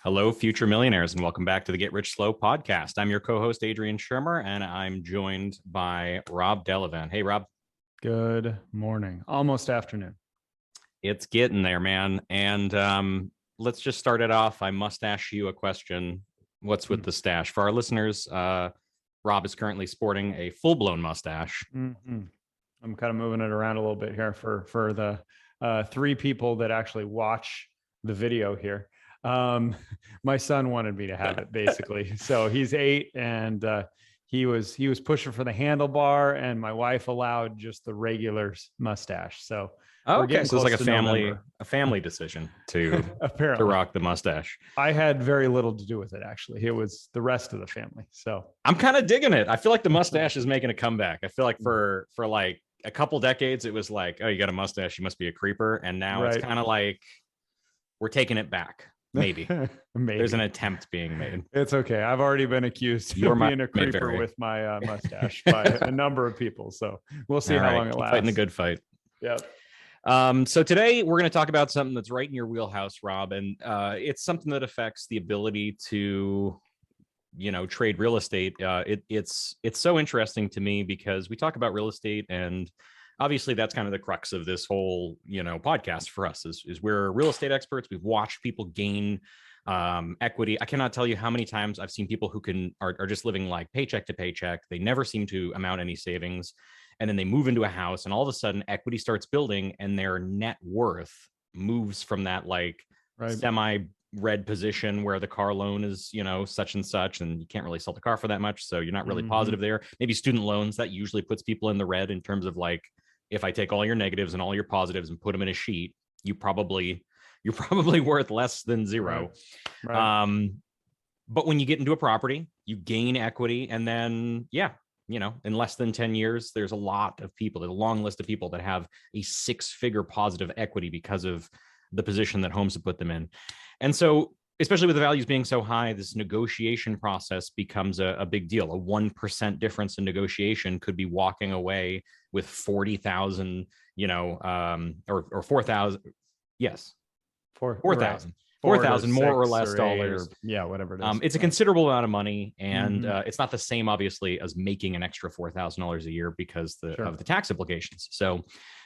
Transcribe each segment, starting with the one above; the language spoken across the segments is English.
Hello, future millionaires, and welcome back to the Get Rich Slow podcast. I'm your co-host, Adrian Shermer, and I'm joined by Rob Delavan. Hey, Rob. Good morning. Almost afternoon. It's getting there, man. And let's just start it off. I must ask you a question. What's with the stash? For our listeners, Rob is currently sporting a full-blown mustache. Mm-hmm. I'm kind of moving it around a little bit here for the three people that actually watch the video here. My son wanted me to have it basically. So he's 8 and he was pushing for the handlebar, and my wife allowed just the regular mustache. So okay, so it's like a family decision to rock the mustache. I had very little to do with it, actually. It was the rest of the family. So I'm kind of digging it. I feel like the mustache is making a comeback. I feel like for like a couple decades, it was like, oh, you got a mustache, you must be a creeper. And now It's kind of like we're taking it back. Maybe. There's an attempt being made. It's okay. I've already been accused of being a creeper with my mustache by a number of people. So we'll see how long it lasts. Fighting the good fight. Yeah. So today we're going to talk about something that's right in your wheelhouse, Rob, and it's something that affects the ability to, trade real estate. It's so interesting to me because we talk about real estate, and obviously that's kind of the crux of this whole, podcast for us is we're real estate experts. We've watched people gain equity. I cannot tell you how many times I've seen people who are just living like paycheck to paycheck. They never seem to amount any savings. And then they move into a house, and all of a sudden equity starts building, and their net worth moves from that semi-red position where the car loan is, such and such, and you can't really sell the car for that much. So you're not really positive there. Maybe student loans, that usually puts people in the red in terms of like, if I take all your negatives and all your positives and put them in a sheet, you're probably worth less than zero. Right. But when you get into a property, you gain equity, and then, in less than 10 years, there's a lot of people, there's a long list of people that have a 6-figure positive equity because of the position that homes have put them in. And so, especially with the values being so high, this negotiation process becomes a big deal. A 1% difference in negotiation could be walking away with 40,000, or 4,000. Yes. 4,000. 4,000 more or less dollars. Whatever it is. It's a considerable amount of money, and it's not the same, obviously, as making an extra $4,000 a year because of the tax implications. So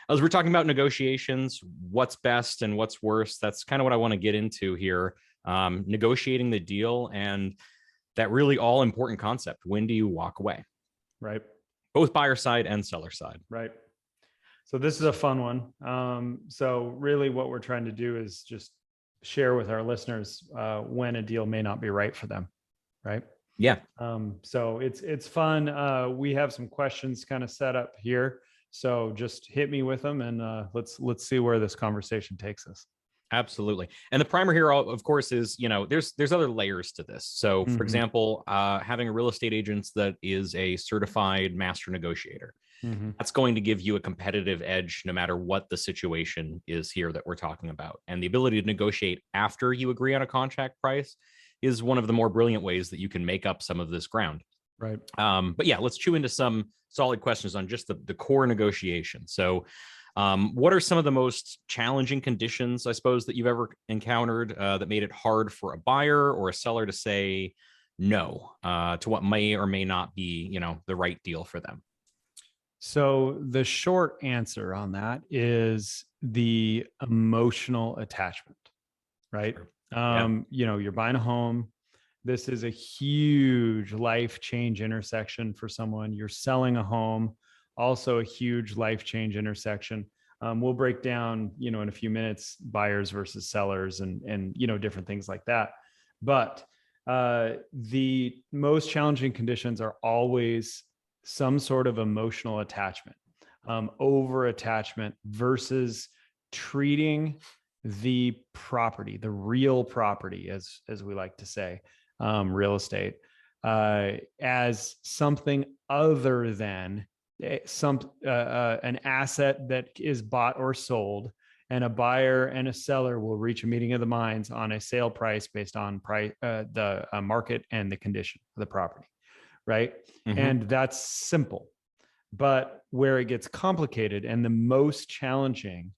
as we're talking about negotiations, what's best and what's worse, that's kind of what I want to get into here. Negotiating the deal, and that really all important concept. When do you walk away? Right. Both buyer side and seller side. Right. So this is a fun one. So really what we're trying to do is just share with our listeners when a deal may not be right for them. Right. Yeah. So it's fun. We have some questions kind of set up here. So just hit me with them, and let's see where this conversation takes us. Absolutely. And the primer here, of course, is, there's other layers to this. So for example, having a real estate agent that is a certified master negotiator, that's going to give you a competitive edge no matter what the situation is here that we're talking about. And the ability to negotiate after you agree on a contract price is one of the more brilliant ways that you can make up some of this ground. Right. But yeah, let's chew into some solid questions on just the core negotiation. So what are some of the most challenging conditions, I suppose, that you've ever encountered that made it hard for a buyer or a seller to say no to what may or may not be, the right deal for them? So the short answer on that is the emotional attachment, right? Sure. You're buying a home. This is a huge life change intersection for someone. You're selling a home, also a huge life change intersection. We'll break down, in a few minutes, buyers versus sellers and different things like that. But the most challenging conditions are always some sort of emotional attachment, over attachment versus treating the property, the real property, as we like to say, real estate, as something other than an asset that is bought or sold, and a buyer and a seller will reach a meeting of the minds on a sale price based on the market and the condition of the property, right? And that's simple. But where it gets complicated and the most challenging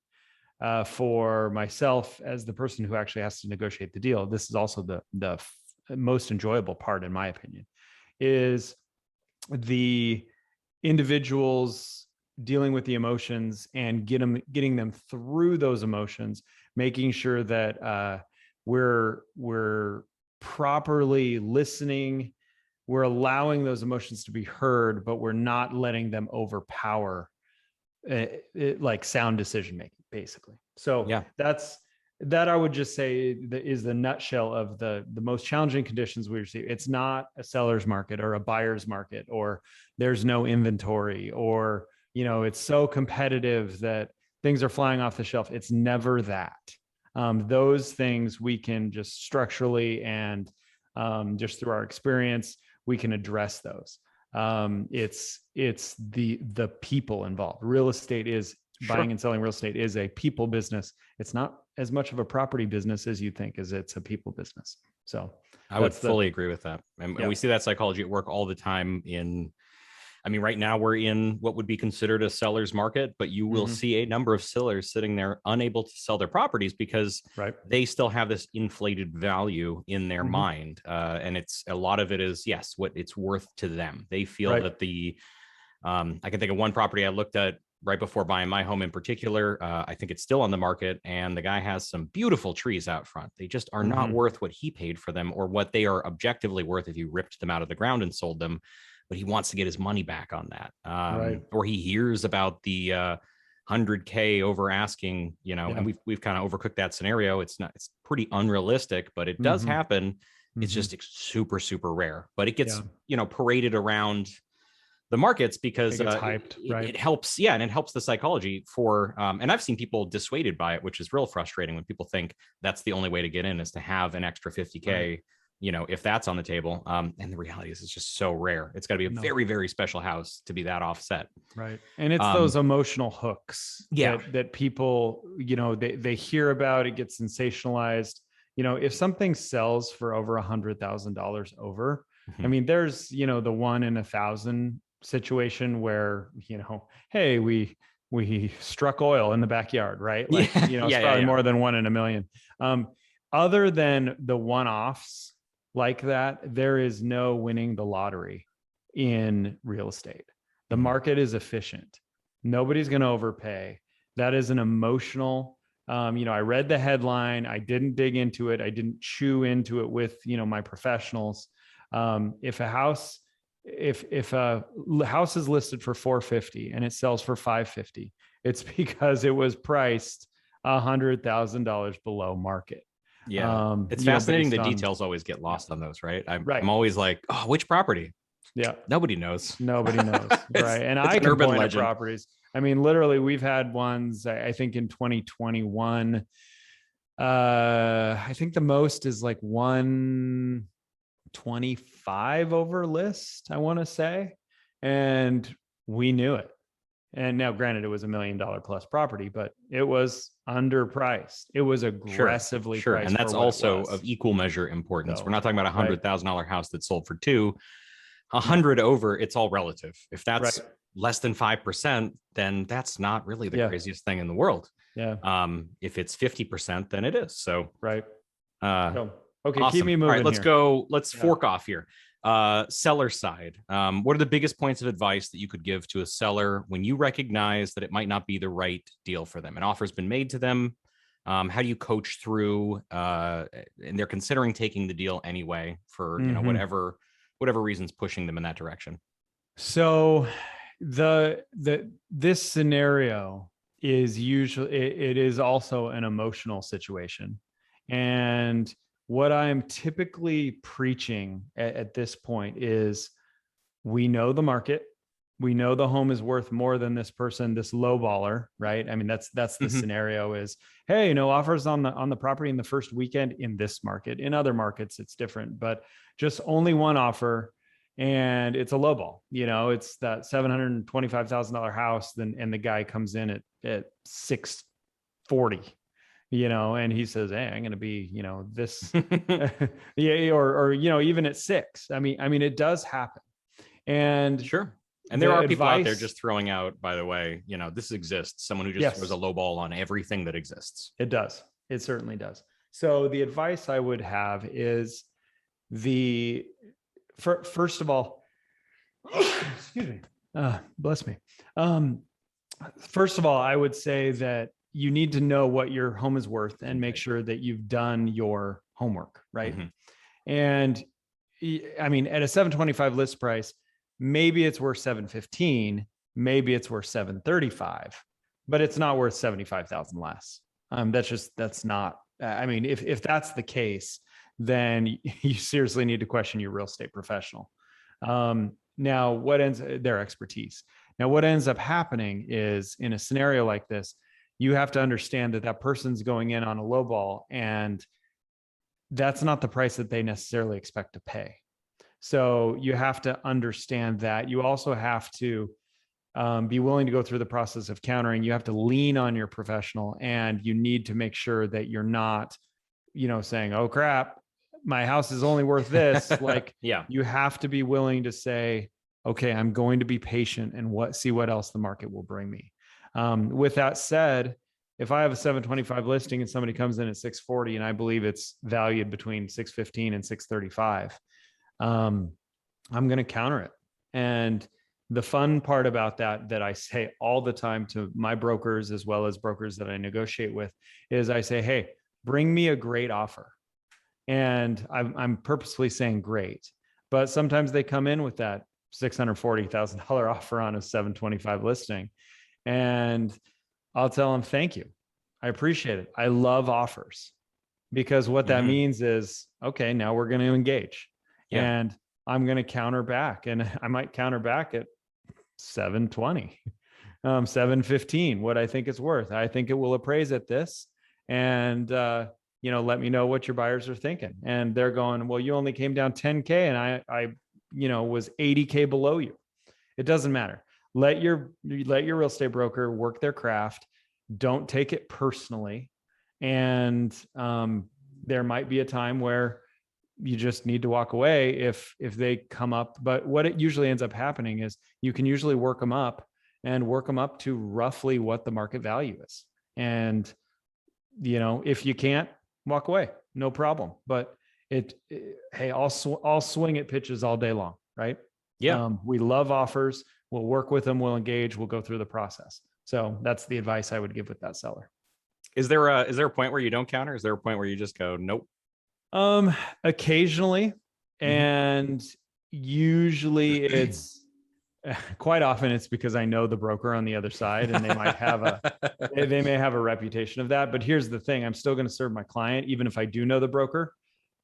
for myself as the person who actually has to negotiate the deal, this is also the most enjoyable part, in my opinion, is the individuals dealing with the emotions and getting them through those emotions, making sure that we're properly listening, we're allowing those emotions to be heard, but we're not letting them overpower like sound decision making, basically. So Yeah. that I would just say that is the nutshell of the most challenging conditions we receive. It's not a seller's market or a buyer's market, or there's no inventory, or it's so competitive that things are flying off the shelf. It's never that. Those things we can just structurally and just through our experience, we can address those. It's the people involved. Real estate is buying and selling real estate is a people business. It's not as much of a property business as you think, as it's a people business. So I would fully agree with that. And we see that psychology at work all the time right now we're in what would be considered a seller's market, but you will see a number of sellers sitting there unable to sell their properties because they still have this inflated value in their mind. And it's a lot of it is, yes, what it's worth to them. They feel that I can think of one property I looked at right before buying my home in particular. I think it's still on the market, and the guy has some beautiful trees out front. They just are not worth what he paid for them or what they are objectively worth if you ripped them out of the ground and sold them. But he wants to get his money back on that. Or he hears about the 100K over asking, and we've kind of overcooked that scenario. It's pretty unrealistic, but it does happen. It's just super, super rare, but it gets, paraded around the markets because it hyped, it helps. Yeah. And it helps the psychology for, and I've seen people dissuaded by it, which is real frustrating when people think that's the only way to get in is to have an extra 50K, if that's on the table. And the reality is it's just so rare. It's got to be a very, very special house to be that offset. Right. And it's those emotional hooks that people, they hear about, it gets sensationalized. If something sells for over $100,000 over, I mean, there's, the 1 in 1,000 situation where, hey, we struck oil in the backyard, right? Like, it's probably more than 1 in 1,000,000. Other than the one-offs like that, there is no winning the lottery in real estate. The market is efficient. Nobody's going to overpay. That is an emotional, I read the headline. I didn't dig into it. I didn't chew into it with, my professionals. If a house is listed for $450 and it sells for $550, it's because it was priced $100,000 below market. Yeah. It's fascinating. The details always get lost on those, right? I'm always like, oh, which property? Yeah. Nobody knows. Nobody knows. Right. And I can point at properties. I mean, literally we've had ones, I think in 2021, I think the most is like 125 over list, I want to say. And we knew it. And now granted, it was $1 million plus property, but it was underpriced. It was aggressively priced. And that's also of equal measure importance. We're not talking about $100,000 house that sold for 100 over. It's all relative. If that's less than 5%, then that's not really the craziest thing in the world. Yeah. If it's 50%, then it is. So, okay. Awesome. Keep me moving. All right, let's go. Let's fork off here. Seller side. What are the biggest points of advice that you could give to a seller when you recognize that it might not be the right deal for them? An offer's been made to them. How do you coach through, and they're considering taking the deal anyway for, whatever reasons pushing them in that direction? So this scenario is usually, it is also an emotional situation. And what I'm typically preaching at this point is, we know the market. We know the home is worth more than this person, this lowballer, right? I mean, that's the scenario is, hey, no offers on the property in the first weekend in this market. In other markets, it's different, but just only one offer. And it's a lowball, it's that $725,000 house. And the guy comes in at 640. And he says, hey, I'm going to be, this, or, even at 6. I mean, it does happen. And And there the are people out there advice, just throwing out, by the way, this exists. Someone who just throws a yes, low ball on everything that exists. it does. It certainly does. So the advice I would have is first of all, excuse me, bless me. First of all, I would say that you need to know what your home is worth and make sure that you've done your homework, right? Mm-hmm. And I mean, at a 725 list price, maybe it's worth 715, maybe it's worth 735, but it's not worth 75,000 less. That's not, I mean, if that's the case, then you seriously need to question your real estate professional. Now, their expertise. Now, what ends up happening is in a scenario like this, you have to understand that person's going in on a low ball, and that's not the price that they necessarily expect to pay. So you have to understand that. You also have to be willing to go through the process of countering. You have to lean on your professional, and you need to make sure that you're not, saying, oh crap, my house is only worth this. Like, yeah, you have to be willing to say, okay, I'm going to be patient and see what else the market will bring me. With that said, if I have a 725 listing and somebody comes in at 640 and I believe it's valued between 615 and 635, I'm going to counter it. And the fun part about that I say all the time to my brokers, as well as brokers that I negotiate with, is I say, hey, bring me a great offer. And I'm purposely saying great, but sometimes they come in with that $640,000 offer on a 725 listing. And I'll tell them, thank you. I appreciate it. I love offers, because what that means is, okay, now we're going to engage. Yeah. And I'm going to counter back, and I might counter back at 720, 715, what I think it's worth. I think it will appraise at this. And, let me know what your buyers are thinking. And they're going, well, you only came down 10K and I was 80K below you. It doesn't matter. Let your real estate broker work their craft. Don't take it personally. And there might be a time where you just need to walk away if they come up. But what it usually ends up happening is you can usually work them up to roughly what the market value is. And, if you can't, walk away, no problem. But hey, I'll swing at pitches all day long, right? Yeah. We love offers. We'll work with them. We'll engage. We'll go through the process. So that's the advice I would give with that seller. Is there a point where you don't counter? Is there a point where you just go, nope? Occasionally, and usually it's quite often it's because I know the broker on the other side, and they might have they may have a reputation of that. But here's the thing: I'm still going to serve my client, even if I do know the broker.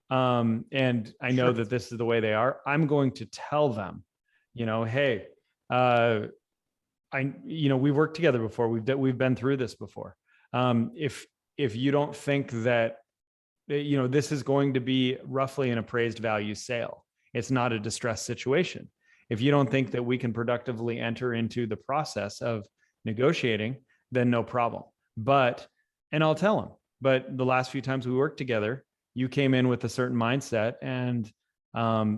And I know that this is the way they are. I'm going to tell them, hey, we've worked together before. We've been through this before. If you don't think that, this is going to be roughly an appraised value sale, it's not a distressed situation. If you don't think that we can productively enter into the process of negotiating, then no problem. And I'll tell them, but the last few times we worked together, you came in with a certain mindset, and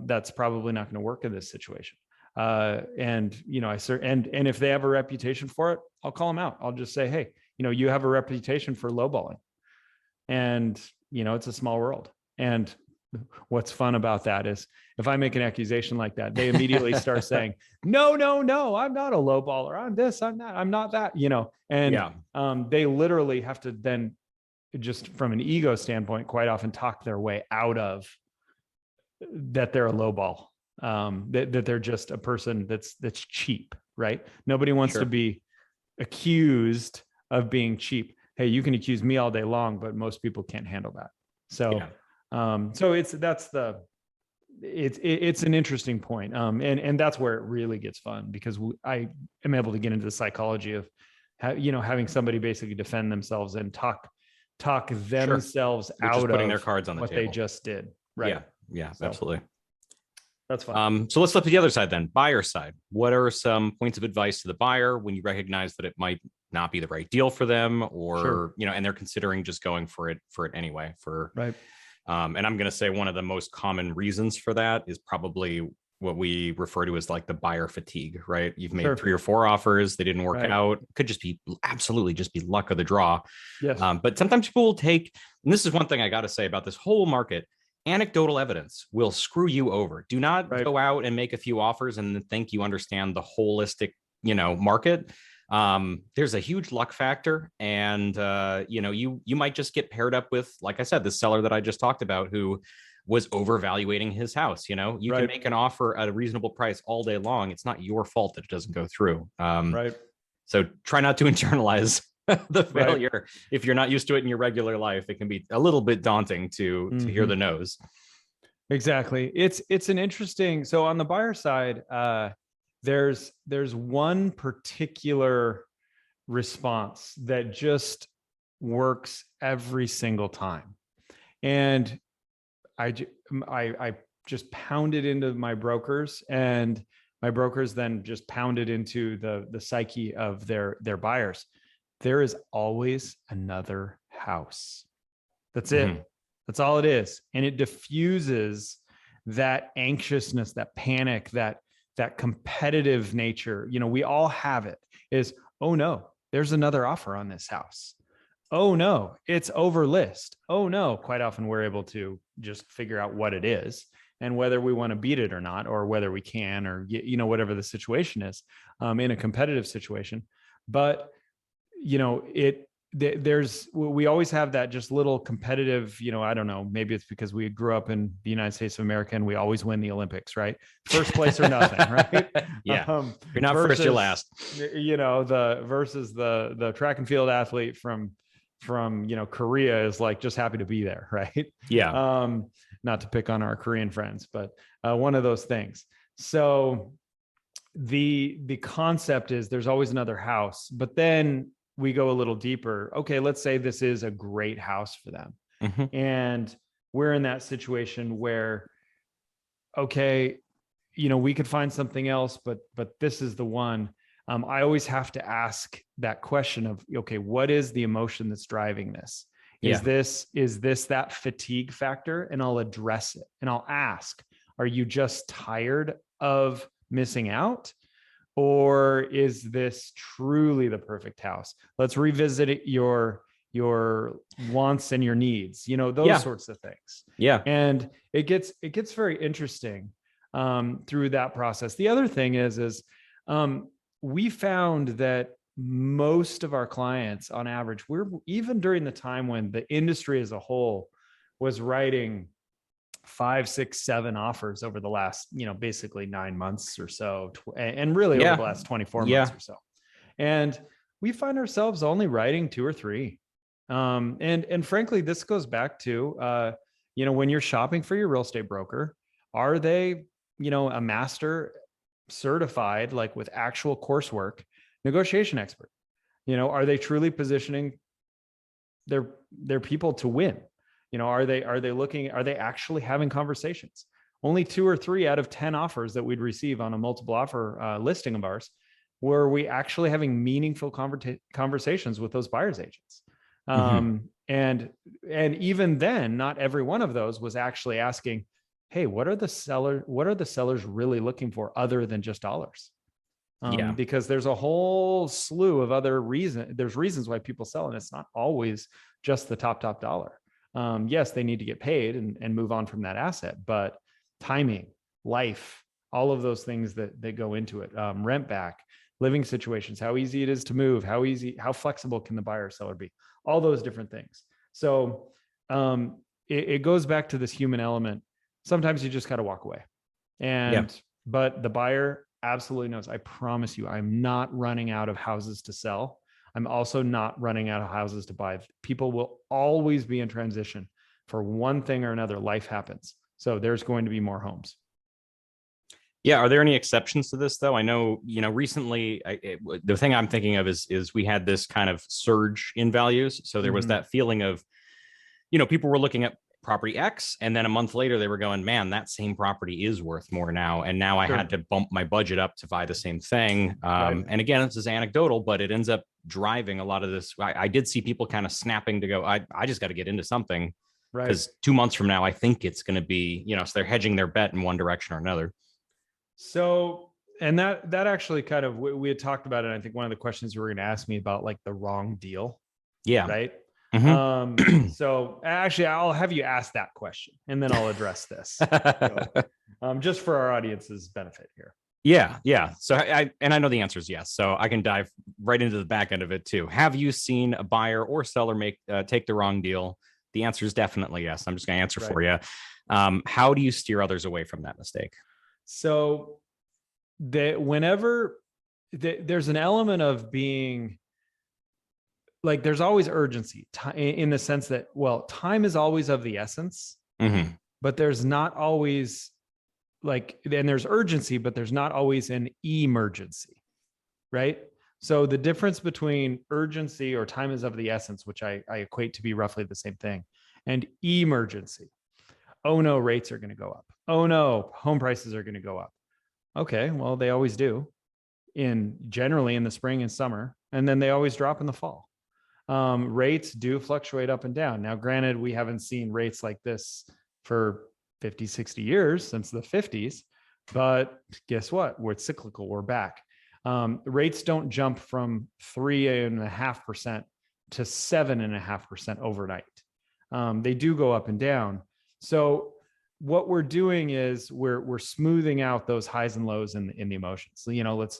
that's probably not going to work in this situation. And if they have a reputation for it, I'll call them out. I'll just say, hey, you have a reputation for lowballing, and it's a small world. And what's fun about that is if I make an accusation like that, they immediately start saying, no, I'm not a lowballer. I'm this, I'm not that, and they literally have to then, just from an ego standpoint, quite often talk their way out of that they're a lowball, that they're just a person that's cheap, right? Nobody wants to be accused of being cheap. Hey, you can accuse me all day long, but most people can't handle that. So, so it's an interesting point. And that's where it really gets fun, because I am able to get into the psychology of having somebody basically defend themselves and talk themselves out of putting their cards on the what table. they just did. Right. Yeah, so, absolutely. That's fine. So let's flip to the other side then, buyer side. What are some points of advice to the buyer when you recognize that it might not be the right deal for them, or, and they're considering just going for it anyway, right. And I'm going to say one of the most common reasons for that is probably what we refer to as like the buyer fatigue, right? You've made Sure. 3 or 4 offers, they didn't work Right. out. Could just be absolutely just be luck of the draw. Yes. But sometimes people will take, and this is one thing I got to say about this whole market, anecdotal evidence will screw you over. Do not Right. go out and make a few offers and think you understand the holistic, market. There's a huge luck factor, and you might just get paired up with, like I said, the seller that I just talked about who was overvaluating his house. You Right. can make an offer at a reasonable price all day long. It's not your fault that it doesn't go through. Right. So try not to internalize the Right. failure. If you're not used to it in your regular life, it can be a little bit daunting to hear the no's. Exactly. It's an interesting. So on the buyer side, there's one particular response that just works every single time, and I just pounded into my brokers, and my brokers then just pounded into the psyche of their buyers. There is always another house. That's it. Mm-hmm. That's all it is. And it diffuses that anxiousness, that panic, that competitive nature. We all have it. Is, oh no, there's another offer on this house. Oh no, it's over list. Oh no, quite often we're able to just figure out what it is and whether we want to beat it or not, or whether we can, or whatever the situation is in a competitive situation. But we always have that just little competitive, I don't know, maybe it's because we grew up in the United States of America and we always win the Olympics, right? First place or nothing, right? Yeah. You're not versus, first, you're last. Versus the track and field athlete from Korea is like just happy to be there, right? Yeah. Not to pick on our Korean friends, but one of those things. So the concept is there's always another house, but then we go a little deeper. Okay, let's say this is a great house for them. Mm-hmm. And we're in that situation where, okay, we could find something else, but this is the one. I always have to ask that question of, okay, what is the emotion that's driving this? Is this that fatigue factor? And I'll address it. And I'll ask, are you just tired of missing out? Or is this truly the perfect house? Let's revisit your wants and your needs, those sorts of things. Yeah. And it gets very interesting through that process. The other thing is we found that most of our clients on average, we're even during the time when the industry as a whole was writing 5, 6, 7 offers over the last, basically 9 months or so, and really over the last 24 months or so. And we find ourselves only writing 2 or 3. And frankly, this goes back to, when you're shopping for your real estate broker, are they, a master certified, like with actual coursework, negotiation expert? Are they truly positioning their people to win? Are they actually having conversations? Only 2 or 3 out of 10 offers that we'd receive on a multiple offer listing of ours were we actually having meaningful conversations with those buyers agents. And even then, not every one of those was actually asking, hey, what are the sellers really looking for other than just dollars? Because there's a whole slew of other reasons. There's reasons why people sell, and it's not always just the top dollar. Yes, they need to get paid and move on from that asset, but timing, life, all of those things that go into it, rent back, living situations, how easy it is to move, how flexible can the buyer or seller be, all those different things. So it goes back to this human element. Sometimes you just got to walk away. But the buyer absolutely knows, I promise you, I'm not running out of houses to sell. I'm also not running out of houses to buy. People will always be in transition. For one thing or another, life happens. So there's going to be more homes. Yeah. Are there any exceptions to this, though? I know, recently, the thing I'm thinking of is we had this kind of surge in values. So there was that feeling of, people were looking at property X, and then a month later they were going, man, that same property is worth more now. And now I had to bump my budget up to buy the same thing. And again, this is anecdotal, but it ends up driving a lot of this. I did see people kind of snapping to go, I just got to get into something, because 2 months from now, I think it's going to be, so they're hedging their bet in one direction or another. So, and that actually kind of, we had talked about it. I think one of the questions you were going to ask me about like the wrong deal, Yeah. right? Mm-hmm. So actually I'll have you ask that question and then I'll address this. So, just for our audience's benefit here. Yeah. So I know the answer is yes. So I can dive right into the back end of it too. Have you seen a buyer or seller take the wrong deal? The answer is definitely yes. I'm just going to answer Right. for you. How do you steer others away from that mistake? So whenever there's an element of being like, there's always urgency in the sense that, well, time is always of the essence, Mm-hmm. but there's not always like, then there's urgency, but there's not always an emergency, right? So the difference between urgency or time is of the essence, which I equate to be roughly the same thing, and emergency. Oh no, rates are going to go up. Oh no, home prices are going to go up. Okay, well, they always do generally in the spring and summer, and then they always drop in the fall. Rates do fluctuate up and down. Now, granted, we haven't seen rates like this for 50, 60 years, since the 50s, but guess what? We're cyclical. We're back. Rates don't jump from 3.5% to 7.5% overnight. They do go up and down. So what we're doing is we're smoothing out those highs and lows in the emotions. So,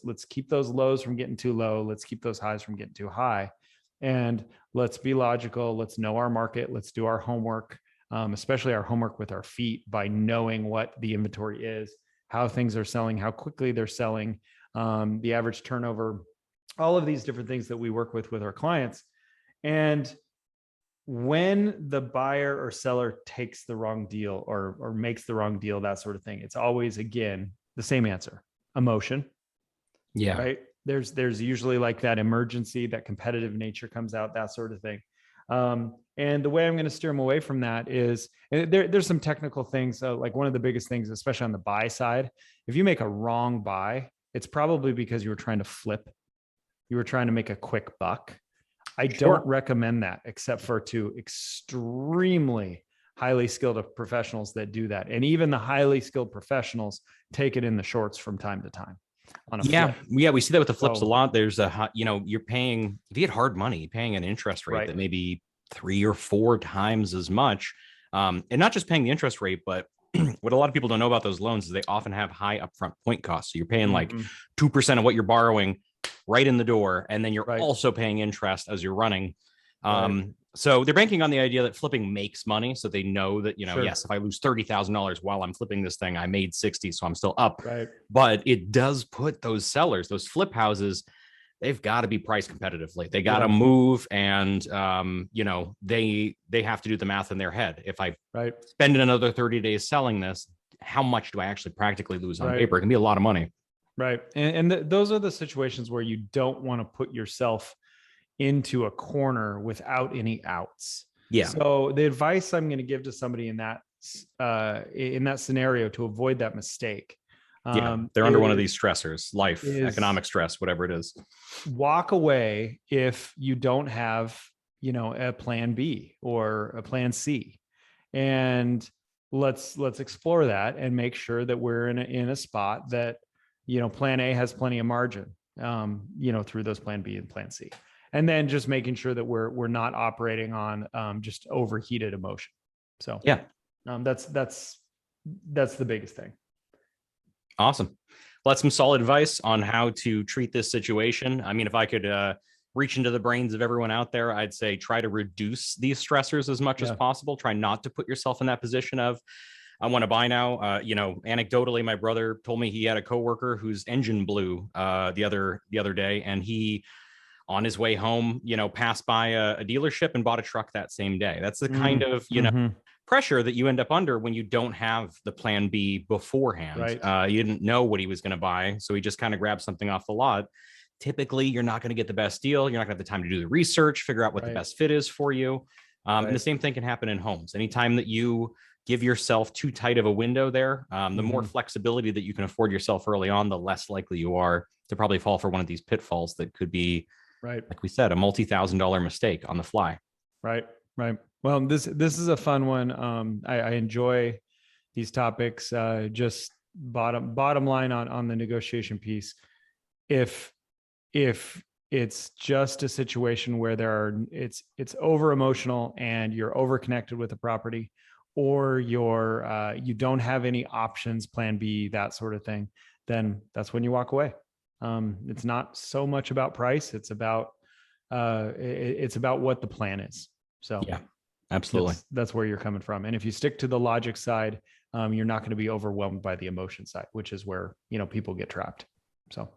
let's keep those lows from getting too low. Let's keep those highs from getting too high. And let's be logical. Let's know our market. Let's do our homework, especially our homework with our feet, by knowing what the inventory is, how things are selling, how quickly they're selling, the average turnover, all of these different things that we work with our clients. And when the buyer or seller takes the wrong deal or makes the wrong deal, that sort of thing, it's always, again, the same answer: emotion. Yeah. Right. There's usually like that emergency, that competitive nature comes out, that sort of thing. And the way I'm going to steer them away from that is, there's some technical things. Like one of the biggest things, especially on the buy side, if you make a wrong buy, it's probably because you were trying to flip. You were trying to make a quick buck. I don't recommend that, except for to extremely highly skilled professionals that do that. And even the highly skilled professionals take it in the shorts from time to time on a flip. Yeah, we see that with the flips a lot. There's you're paying, if you get hard money, paying an interest rate that may be 3 or 4 times as much. And not just paying the interest rate, but what a lot of people don't know about those loans is they often have high upfront point costs. So you're paying like 2% of what you're borrowing right in the door, and then you're also paying interest as you're running. So they're banking on the idea that flipping makes money. So they know that, yes, if I lose $30,000 while I'm flipping this thing, I made 60, so I'm still up. But it does put those sellers, those flip houses, they've got to be priced competitively. They got to move, and they have to do the math in their head. If I spend another 30 days selling this, how much do I actually practically lose on paper? It can be a lot of money. Right. And those are the situations where you don't want to put yourself into a corner without any outs. Yeah. So the advice I'm going to give to somebody in that scenario to avoid that mistake. They're under one of these stressors, life, economic stress, whatever it is. Walk away if you don't have, a plan B or a plan C. And let's explore that and make sure that we're in a spot that, plan A has plenty of margin, through those plan B and plan C. And then just making sure that we're not operating on just overheated emotion. So that's the biggest thing. Awesome. Well, that's some solid advice on how to treat this situation. I mean, if I could reach into the brains of everyone out there, I'd say try to reduce these stressors as much as possible. Try not to put yourself in that position of, I want to buy now. Anecdotally, my brother told me he had a coworker whose engine blew the other day, and he, on his way home, passed by a dealership and bought a truck that same day. That's the kind of, pressure that you end up under when you don't have the plan B beforehand. You didn't know what he was going to buy, so he just kind of grabbed something off the lot. Typically, you're not going to get the best deal. You're not going to have the time to do the research, figure out what the best fit is for you. And the same thing can happen in homes. Anytime that you give yourself too tight of a window there, the more flexibility that you can afford yourself early on, the less likely you are to probably fall for one of these pitfalls that could be, like we said, a multi-$1,000 mistake on the fly. Right. Well, this is a fun one. I enjoy these topics. Just bottom line on the negotiation piece, if it's just a situation where it's over emotional and you're over connected with the property, or you don't have any options, plan B, that sort of thing, then that's when you walk away. It's not so much about price. It's about what the plan is. So yeah, absolutely. That's where you're coming from. And if you stick to the logic side, you're not going to be overwhelmed by the emotion side, which is where, people get trapped. So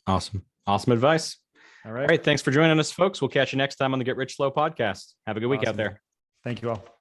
awesome advice. All right. Thanks for joining us, folks. We'll catch you next time on the Get Rich Slow podcast. Have a good week out there. Thank you all.